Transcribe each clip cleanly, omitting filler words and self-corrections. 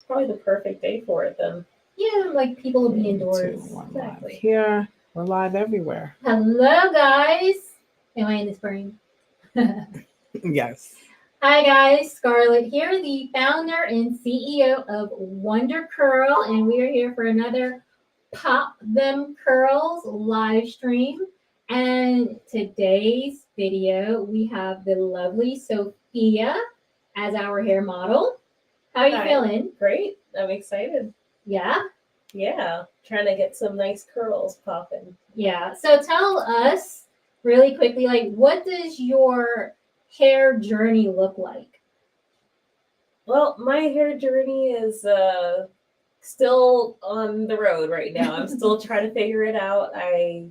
probably the perfect day for it then. Yeah, like people will be Three, two, indoors. one, live Exactly. here. We're live everywhere. Hello, guys. Am I in this brain? Yes. Hi, guys. Scarlett here, the founder and CEO of Wonder Curl, and we are here for another Pop Them Curls live stream. And today's video, we have the lovely Sophia as our hair model. How are you Hi. feeling? Great. I'm excited. Yeah? Yeah. Trying to get some nice curls popping. Yeah. So tell us really quickly, like, what does your hair journey look like? Well, my hair journey is still on the road right now. I'm still trying to figure it out. I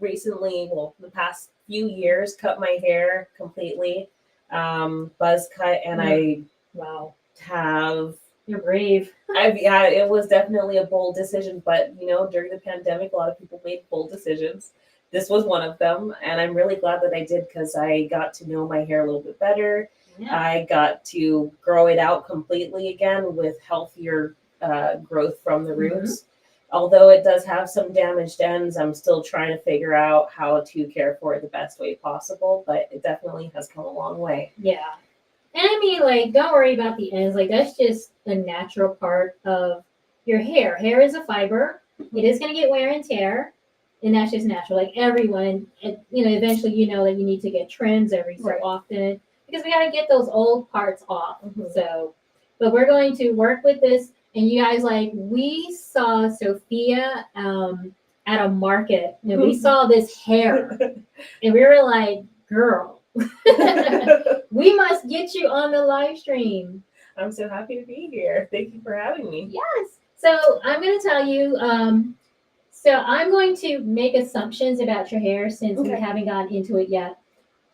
recently, well, the past few years, cut my hair completely, buzz cut, and I Wow. have. You're brave. Yeah, it was definitely a bold decision, but during the pandemic, a lot of people made bold decisions. This was one of them, and I'm really glad that I did because I got to know my hair a little bit better. Yeah. I got to grow it out completely again with healthier growth from the roots. Although it does have some damaged ends, I'm still trying to figure out how to care for it the best way possible, but it definitely has come a long way. Yeah. And I mean, like, don't worry about the ends. Like, that's just a natural part of your hair. Hair is a fiber. It is going to get wear and tear, and that's just natural. Like, everyone, eventually you know that you need to get trims every so Right. often because we got to get those old parts off. Mhm. So, but we're going to work with this. And you guys, like, we saw Sophia at a market, and we saw this hair, and we were like, girl. We must get you on the live stream. I'm so happy to be here. Thank you for having me. Yes. So I'm going to tell you. So I'm going to make assumptions about your hair since we Okay. haven't gotten into it yet.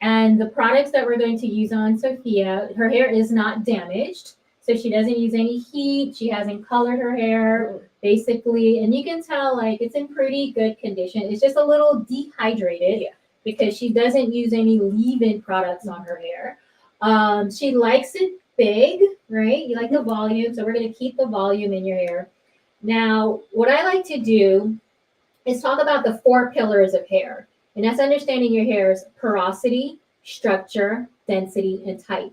And the products that we're going to use on Sophia, her hair is not damaged. So she doesn't use any heat. She hasn't colored her hair, basically. And you can tell, like, it's in pretty good condition. It's just a little dehydrated. Yeah. Because she doesn't use any leave-in products on her hair. She likes it big, right? You like the volume, so we're going to keep the volume in your hair. Now, what I like to do is talk about the 4 pillars of hair. And that's understanding your hair's porosity, structure, density, and type.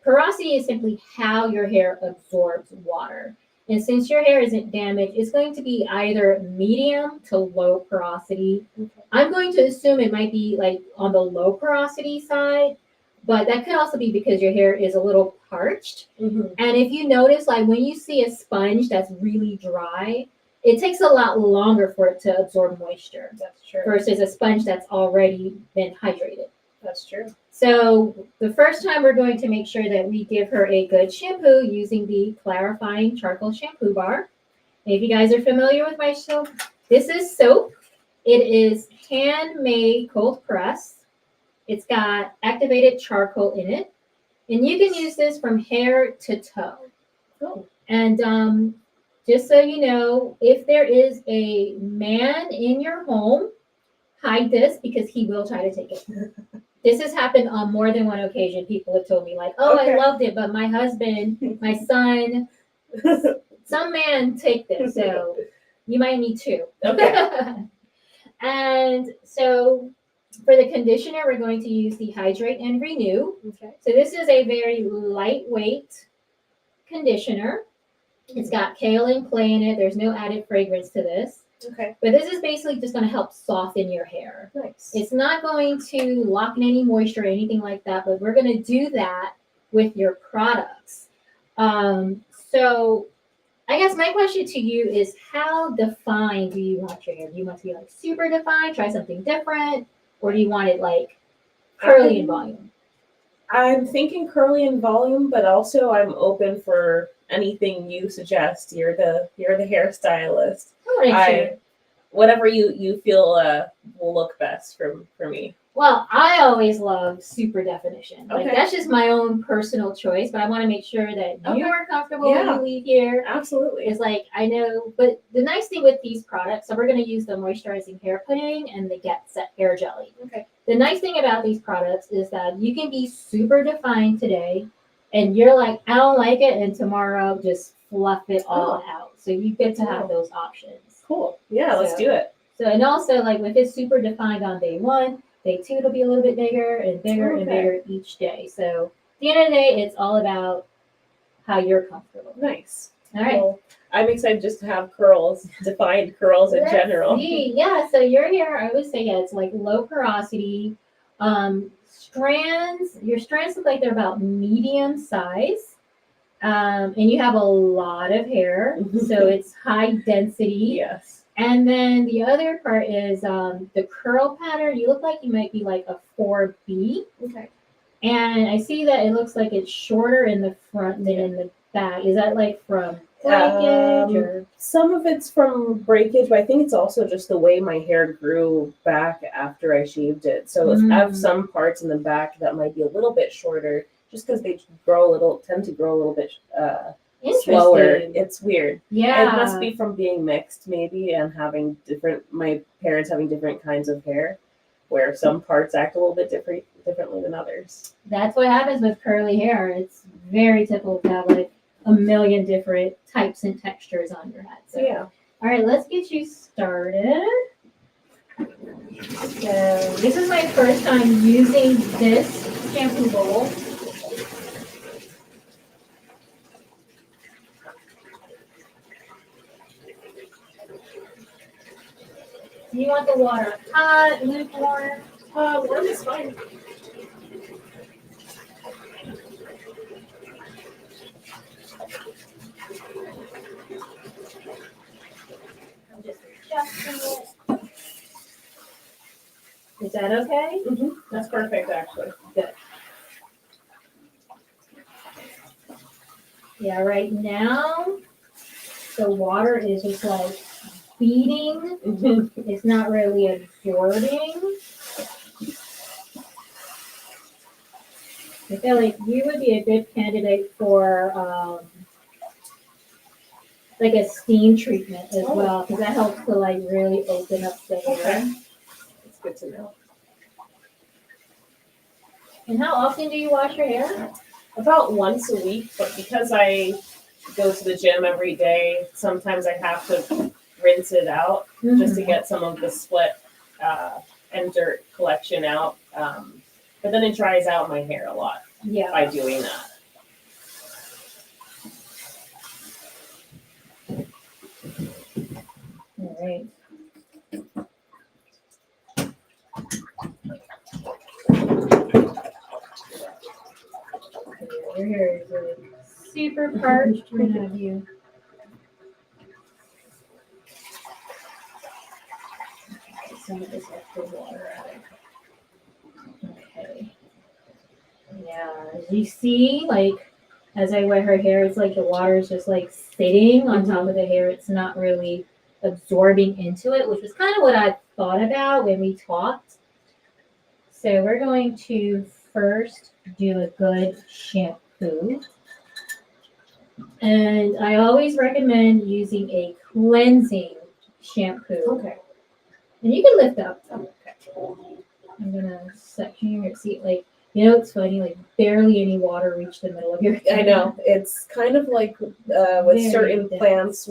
Porosity is simply how your hair absorbs water. And since your hair isn't damaged, it's going to be either medium to low porosity. Okay. I'm going to assume it might be like on the low porosity side, but that could also be because your hair is a little parched. Mm-hmm. And if you notice, like when you see a sponge that's really dry, it takes a lot longer for it to absorb moisture. That's true. Versus a sponge that's already been hydrated. That's true. So the first time we're going to make sure that we give her a good shampoo using the clarifying charcoal shampoo bar. And if you guys are familiar with my soap, this is soap. It is handmade cold press. It's got activated charcoal in it. And you can use this from hair to toe. Oh. And just so you know, if there is a man in your home, hide this because he will try to take it. This has happened on more than one occasion. People have told me, like, oh, Okay. I loved it, but my husband, my son, some man take this. So you might need 2. Okay. And so for the conditioner, we're going to use the Hydrate and Renew. Okay. So this is a very lightweight conditioner. It's got kale and clay in it. There's no added fragrance to this. Okay. But this is basically just going to help soften your hair. Nice. It's not going to lock in any moisture or anything like that, but we're going to do that with your products. So I guess my question to you is, how defined do you want your hair? Do you want it to be like super defined, try something different, or do you want it like curly in volume? I'm thinking curly in volume, but also I'm open for anything you suggest. You're the hairstylist. Whatever you feel will look best for me. Well, I always love super definition. Like Okay. that's just my own personal choice, but I want to make sure that you Okay. are comfortable when you leave here. Absolutely. It's like, I know, but the nice thing with these products, so we're going to use the moisturizing hair pudding and the Get Set hair jelly. Okay. The nice thing about these products is that you can be super defined today, and you're like, I don't like it, and tomorrow just fluff it all out. So you get to have those options. Cool. Yeah, let's do it. So, and also, like, if it's super defined on day 1, day 2 it'll be a little bit bigger and bigger and bigger each day. So at the end of the day, it's all about how you're comfortable. Nice. All right. Well, I'm excited just to have curls, defined curls in general. See. Yeah, so your hair, I would say, yeah, it's like low porosity. Strands, your strands look like they're about medium size. And you have a lot of hair, so it's high density. Yes. And then the other part is the curl pattern. You look like you might be like a 4B. Okay. And I see that it looks like it's shorter in the front than in the back. Is that like from breakage or? Some of it's from breakage, but I think it's also just the way my hair grew back after I shaved it. So I have some parts in the back that might be a little bit shorter, just because they tend to grow a little bit slower. It's weird. Yeah. It must be from being mixed, maybe, and having my parents having different kinds of hair, where some parts act a little bit differently than others. That's what happens with curly hair. It's very typical to have like a million different types and textures on your head. So, yeah. All right, let's get you started. So this is my first time using this shampoo bowl. Do you want the water hot, lukewarm? Warm is fine. I'm just adjusting it. Is that okay? Mm-hmm. That's perfect, actually. Good. Yeah, right now the water is just like beating. Mm-hmm. It's not really absorbing. I feel like you would be a good candidate for like a steam treatment as well, because that helps to like really open up the hair. Okay. It's good to know. And how often do you wash your hair? About once a week, but because I go to the gym every day, sometimes I have to rinse it out just to get some of the sweat and dirt collection out. But then it dries out my hair a lot by doing that. All right. Your hair is really super parched. We're gonna have you. Get some of this extra water out. Okay. Yeah, as you see, like as I wet her hair, it's like the water is just like sitting on top of the hair. It's not really absorbing into it, which was kind of what I thought about when we talked. So we're going to first do a good shampoo. And I always recommend using a cleansing shampoo. Okay. And you can lift up. Okay. I'm gonna section your seat. Like, you know, it's funny, like barely any water reached the middle of your hair. I know. It's kind of like with Very certain dense. plants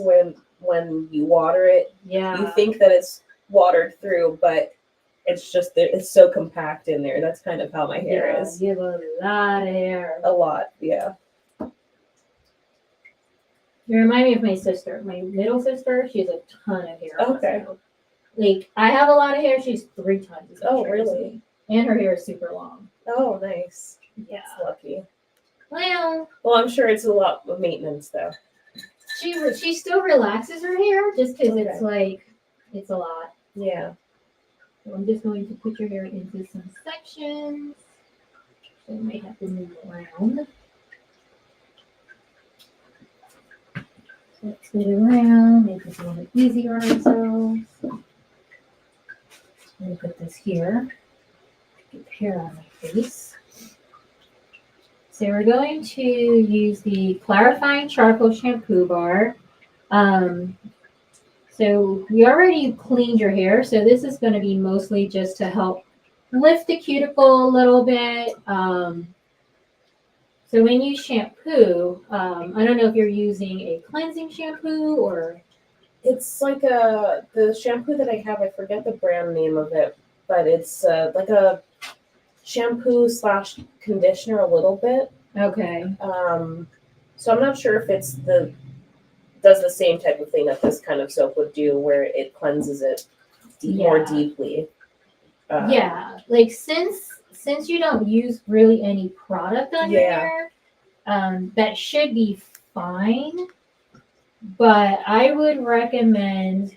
when you water it, Yeah. you think that it's watered through, but it's just that it's so compact in there. That's kind of how my hair is. You have a lot of hair. A lot, yeah. You remind me of my sister. My middle sister, she has a ton of hair. Okay. Also. Like, I have a lot of hair. She's 3 times as much Oh, hair as really? me. And her hair is super long. Oh, nice. Yeah. That's lucky. Well, I'm sure it's a lot of maintenance, though. she still relaxes her hair just because Okay. it's like, it's a lot. Yeah. So I'm just going to put your hair into some sections. So you might have to move around. So let's get around, make this a little bit easier on ourselves. Let me put this here. Get the hair on my face. So we're going to use the clarifying charcoal shampoo bar. So we already cleaned your hair, so this is going to be mostly just to help lift the cuticle a little bit. So when you shampoo, I don't know if you're using a cleansing shampoo or It's like the shampoo that I have. I forget the brand name of it, but it's like a shampoo slash conditioner a little bit. okay. So I'm not sure if it's does the same type of thing that this kind of soap would do, where it cleanses it more Yeah. deeply. Yeah, like since you don't use really any product on your Yeah. hair, that should be fine. But I would recommend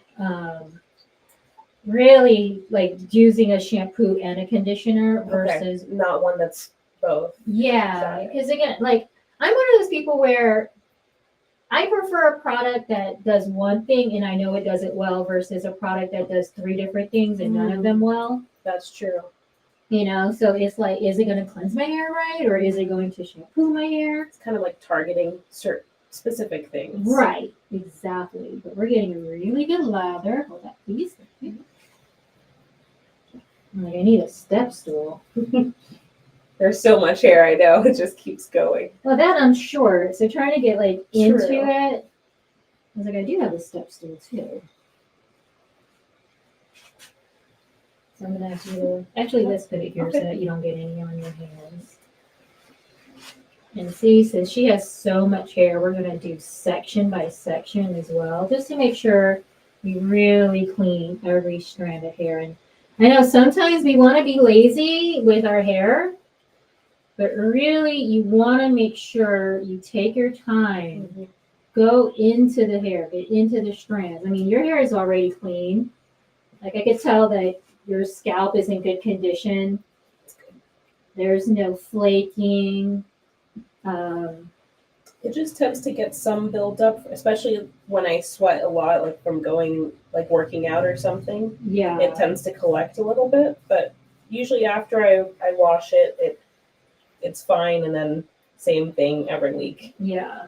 really like using a shampoo and a conditioner versus Okay. Not one that's both. yeah, Got it. because again, like I'm one of those people where I prefer a product that does one thing and I know it does it well versus a product that does three different things and none of them well. That's true. You know, so it's like, is it going to cleanse my hair right, or is it going to shampoo my hair? It's kind of like targeting certain specific things. Right, exactly. But we're getting a really good lather. Hold that, please. I'm like, I need a step stool. There's so much hair, I know. It just keeps going. Well, that I'm short, so trying to get like into True. it. I was like, I do have a step stool too. So I'm gonna ask you to actually let's put it here so that you don't get any on your hands. And see, since she has so much hair, we're gonna do section by section as well, just to make sure we really clean every strand of hair. And I know sometimes we want to be lazy with our hair, but really you want to make sure you take your time, go into the hair, get into the strands. I mean, your hair is already clean. Like I could tell that your scalp is in good condition. There's no flaking. It just tends to get some buildup, especially when I sweat a lot, like from going, like working out or something. Yeah. It tends to collect a little bit, but usually after I wash it's fine, and then same thing every week. Yeah.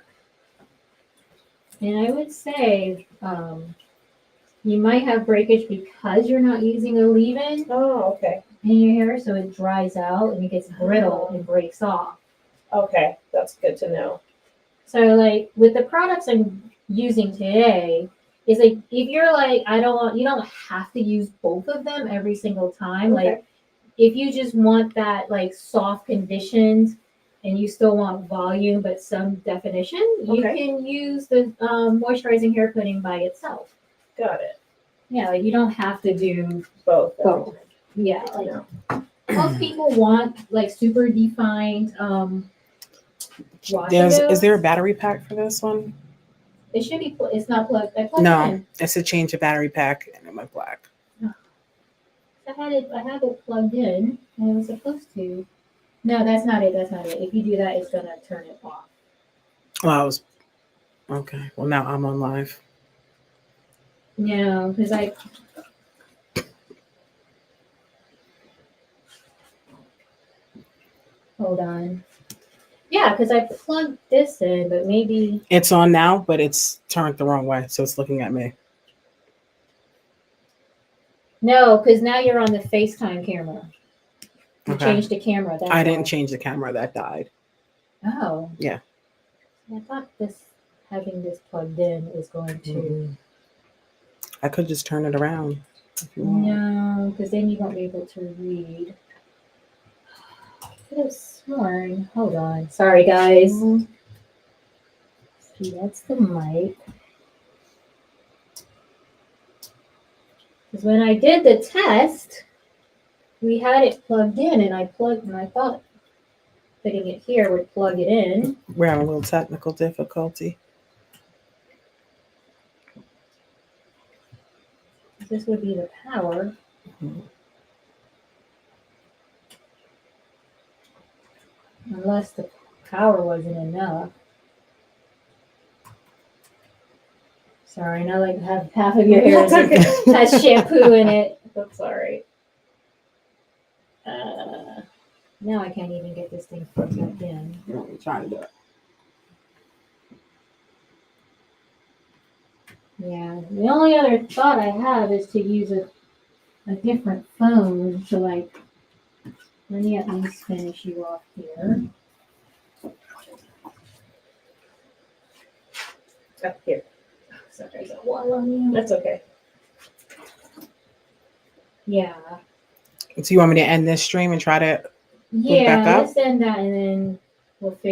And I would say you might have breakage because you're not using a leave-in Oh, okay. in your hair, so it dries out and it gets brittle and breaks off. Okay, that's good to know. So like with the products I'm using today, is like if you're like you don't have to use both of them every single time. Okay. Like if you just want that like soft conditioned and you still want volume but some definition, you Okay. can use the boisturizing hair pudding by itself. Got it. Yeah, like you don't have to do Both. both. Yeah, like No. most people want like super defined wash. Is there a battery pack for this one? It should be. It's not plugged. I plugged it No, in. it's a change of battery pack and it went black. I had it plugged in, and it was supposed to. No, that's not it. That's not it. If you do that, it's gonna turn it off. Well, I was okay. Well, now I'm on live. No, because I. Hold on. Yeah, because I plugged this in, but maybe. It's on now, but it's turned the wrong way, so it's looking at me. No, because now you're on the FaceTime camera. You Okay. changed the camera. That's I didn't why. change the camera. That died. Oh. Yeah. I thought having this plugged in is going to. I could just turn it around. If you want. No, because then you won't be able to read. I could have sworn. Hold on. Sorry, guys. See, that's the mic. Because when I did the test, we had it plugged in, and I thought putting it here would plug it in. We're having a little technical difficulty. This would be the power. Unless the power wasn't enough. Sorry, I know like half of your hair has shampoo in it. That's all right. Now I can't even get this thing plugged back in. I'm trying to do it. Yeah, the only other thought I have is to use a different phone. So like, let me at least finish you off here. Up here. Sorry, I got water on you. That's okay. Yeah. So you want me to end this stream and try to Yeah, back up? let's end that and then we'll figure